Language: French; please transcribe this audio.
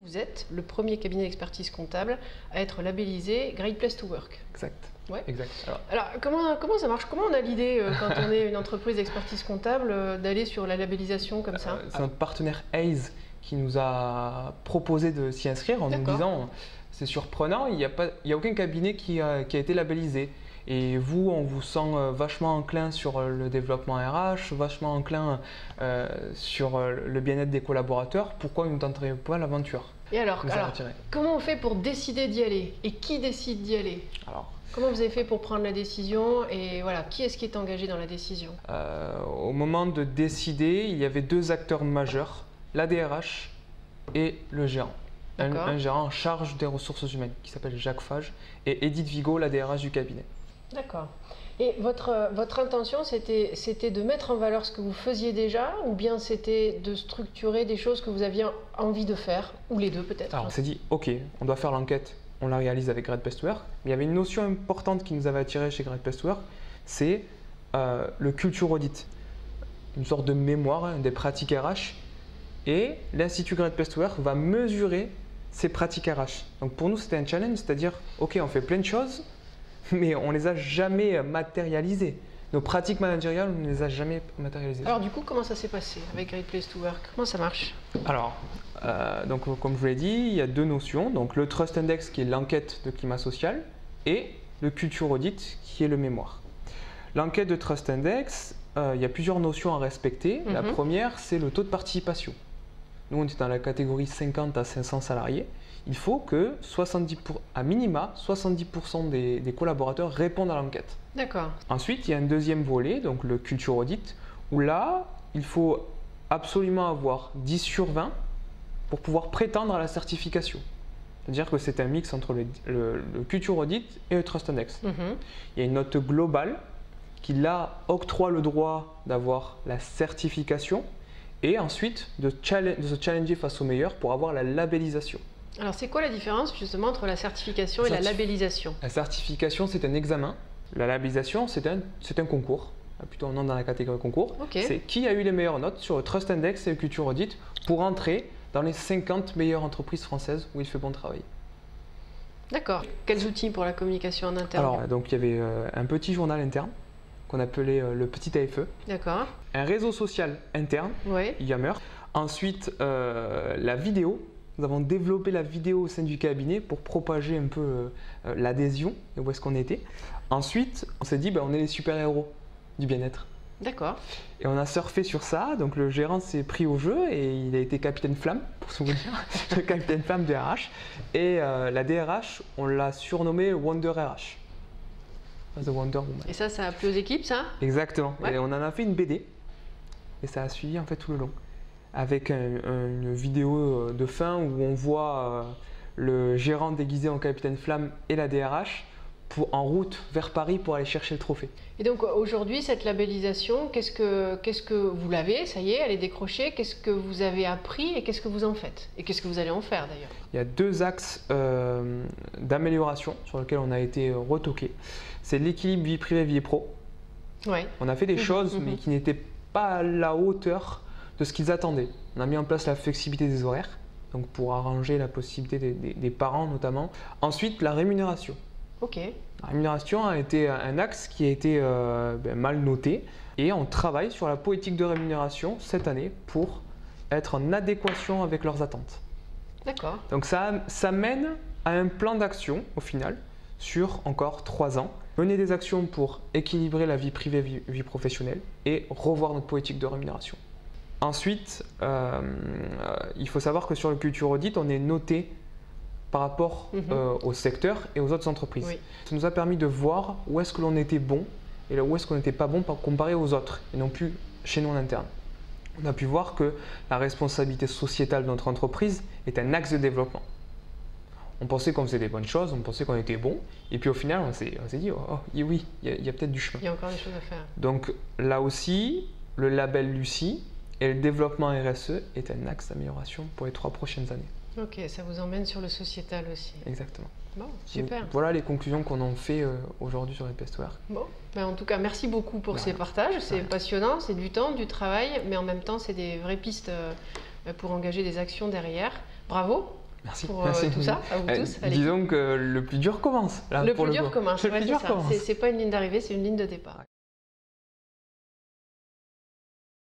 Vous êtes le premier cabinet d'expertise comptable à être labellisé Great Place to Work. Exact. Ouais. Exact. Alors comment ça marche? Comment on a l'idée, quand on est une entreprise d'expertise comptable, d'aller sur la labellisation comme ça? C'est notre partenaire Hays qui nous a proposé de s'y inscrire en nous disant c'est surprenant, il n'y a aucun cabinet qui a été labellisé. Et vous, on vous sent vachement enclin sur le développement RH, vachement enclin sur le bien-être des collaborateurs. Pourquoi ne tenteriez pas l'aventure? Et alors, comment on fait pour décider d'y aller? Et qui décide d'y aller? Comment vous avez fait pour prendre la décision? Et voilà, qui est-ce qui est engagé dans la décision? Au moment de décider, il y avait deux acteurs majeurs, la DRH et le gérant. Un gérant en charge des ressources humaines qui s'appelle Jacques Fage et Edith Vigo, la DRH du cabinet. D'accord. Et votre intention, c'était de mettre en valeur ce que vous faisiez déjà, ou bien c'était de structurer des choses que vous aviez envie de faire, ou les deux peut-être? Alors on s'est dit, ok, on doit faire l'enquête, on la réalise avec Great Place to Work, mais il y avait une notion importante qui nous avait attiré chez Great Place to Work, c'est le culture audit, une sorte de mémoire des pratiques RH, et l'Institut Great Place to Work va mesurer ces pratiques RH. Donc pour nous, c'était un challenge, c'est-à-dire, ok, on fait plein de choses, mais on ne les a jamais matérialisées. Nos pratiques managériales, on ne les a jamais matérialisées. Alors du coup, comment ça s'est passé avec Great Place to Work? Comment ça marche? Alors, donc, comme je vous l'ai dit, il y a deux notions. Donc le Trust Index qui est l'enquête de climat social et le Culture Audit qui est le mémoire. L'enquête de Trust Index, il y a plusieurs notions à respecter. La première, c'est le taux de participation. Nous, on est dans la catégorie 50 à 500 salariés. Il faut que à minima 70% des collaborateurs répondent à l'enquête. D'accord. Ensuite, il y a un deuxième volet, donc le Culture Audit, où là, il faut absolument avoir 10 sur 20 pour pouvoir prétendre à la certification. C'est-à-dire que c'est un mix entre le Culture Audit et le Trust Index. Il y a une note globale qui, là, octroie le droit d'avoir la certification et ensuite de se challenger face aux meilleurs pour avoir la labellisation. Alors, c'est quoi la différence justement entre la certification et la labellisation? La certification, c'est un examen. La labellisation, c'est un concours. Plutôt, on entre dans la catégorie concours. C'est qui a eu les meilleures notes sur le Trust Index et le Culture Audit pour entrer dans les 50 meilleures entreprises françaises où il fait bon travail. D'accord. Quels outils pour la communication en interne? Alors, donc, il y avait un petit journal interne qu'on appelait le petit AFE. D'accord. Un réseau social interne, Yammer. Ensuite, la vidéo. Nous avons développé la vidéo au sein du cabinet pour propager un peu l'adhésion et où est-ce qu'on était. Ensuite, on s'est dit, on est les super-héros du bien-être. D'accord. Et on a surfé sur ça. Donc le gérant s'est pris au jeu et il a été capitaine flamme, pour se vous dire, le capitaine flamme de RH. Et la DRH, on l'a surnommé Wonder RH. The Wonder Woman. Et ça a plu aux équipes, ça? Exactement. Et on en a fait une BD. Et ça a suivi en fait tout le long. Avec une vidéo de fin où on voit le gérant déguisé en capitaine flamme et la DRH en route vers Paris pour aller chercher le trophée. Et donc aujourd'hui, cette labellisation, qu'est-ce que vous l'avez, ça y est, elle est décrochée, qu'est-ce que vous avez appris et qu'est-ce que vous en faites? Et qu'est-ce que vous allez en faire d'ailleurs? Il y a deux axes d'amélioration sur lesquels on a été retoqué. C'est l'équilibre vie privée, vie pro. On a fait des choses mais qui n'étaient pas à la hauteur de ce qu'ils attendaient. On a mis en place la flexibilité des horaires, donc pour arranger la possibilité des parents notamment. Ensuite, la rémunération. La rémunération a été un axe qui a été mal noté et on travaille sur la politique de rémunération cette année pour être en adéquation avec leurs attentes. D'accord. Donc ça mène à un plan d'action au final sur encore 3 ans. Mener des actions pour équilibrer la vie privée, vie professionnelle et revoir notre politique de rémunération. Ensuite, il faut savoir que sur le Culture Audit, on est noté par rapport au secteur et aux autres entreprises. Ça nous a permis de voir où est-ce que l'on était bon et où est-ce qu'on n'était pas bon comparé aux autres et non plus chez nous en interne. On a pu voir que la responsabilité sociétale de notre entreprise est un axe de développement. On pensait qu'on faisait des bonnes choses, on pensait qu'on était bon et puis au final on s'est dit oui, il y a peut-être du chemin. Il y a encore des choses à faire. Donc là aussi, le label Lucie et le développement RSE est un axe d'amélioration pour les 3 prochaines années. Ok, ça vous emmène sur le sociétal aussi. Exactement. Bon, super. Donc, voilà les conclusions qu'on en fait aujourd'hui sur les Place to Work. Bon, en tout cas, merci beaucoup pour ces partages. C'est passionnant, c'est du temps, du travail, mais en même temps, c'est des vraies pistes pour engager des actions derrière. Bravo. Merci. pour Merci. tout ça, à vous tous. Allez. Disons que le plus dur commence. Là, Le pour plus dur coup. commence. Le Ouais, plus dur c'est ça. commence. C'est pas une ligne d'arrivée, c'est une ligne de départ.